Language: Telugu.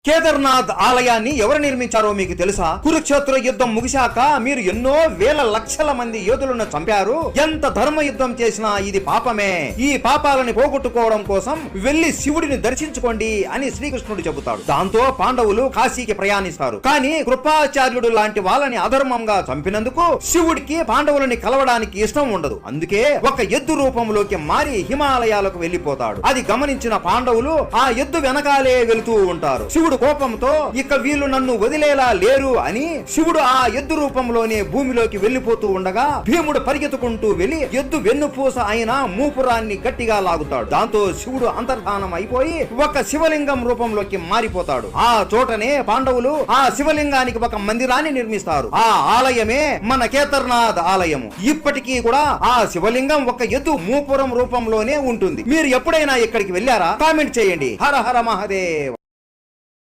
కేదార్నాథ్ ఆలయాన్ని ఎవరు నిర్మించారో మీకు తెలుసా? కురుక్షేత్ర యుద్ధం ముగిశాక మీరు ఎన్నో వేల లక్షల మంది యోధులను చంపారు. ఎంత ధర్మ యుద్ధం చేసినా ఇది పాపమే. ఈ పాపాలని పోగొట్టుకోవడం కోసం వెళ్లి శివుడిని దర్శించుకోండి అని శ్రీకృష్ణుడు చెబుతాడు. దాంతో పాండవులు కాశీకి ప్రయాణిస్తారు. కానీ కృపాచార్యుడు లాంటి వాళ్ళని అధర్మంగా చంపినందుకు శివుడికి పాండవులని కలవడానికి ఇష్టం ఉండదు. అందుకే ఒక ఎద్దు రూపంలోకి మారి హిమాలయాలకు వెళ్లిపోతాడు. అది గమనించిన పాండవులు ఆ ఎద్దు వెనకాలే వెళుతూ ఉంటారు. శివుడు కోపంతో ఇక వీళ్ళు నన్ను వదిలేలా లేరు అని శివుడు ఆ ఎద్దు రూపంలోనే భూమిలోకి వెళ్లిపోతూ ఉండగా భీముడు పరిగెత్తుకుంటూ వెళ్లి ఎద్దు వెన్నుపూస అయిన మూపురాన్ని గట్టిగా లాగుతాడు. దాంతో శివుడు అంతర్ధానం అయిపోయి ఒక శివలింగం రూపంలోకి మారిపోతాడు. ఆ చోటనే పాండవులు ఆ శివలింగానికి ఒక మందిరాన్ని నిర్మిస్తారు. ఆ ఆలయమే మన కేదార్నాథ్ ఆలయము. ఇప్పటికీ కూడా ఆ శివలింగం ఒక ఎద్దు మూపురం రూపంలోనే ఉంటుంది. మీరు ఎప్పుడైనా ఇక్కడికి వెళ్ళారా? కామెంట్ చేయండి. హర హర మహాదేవ్.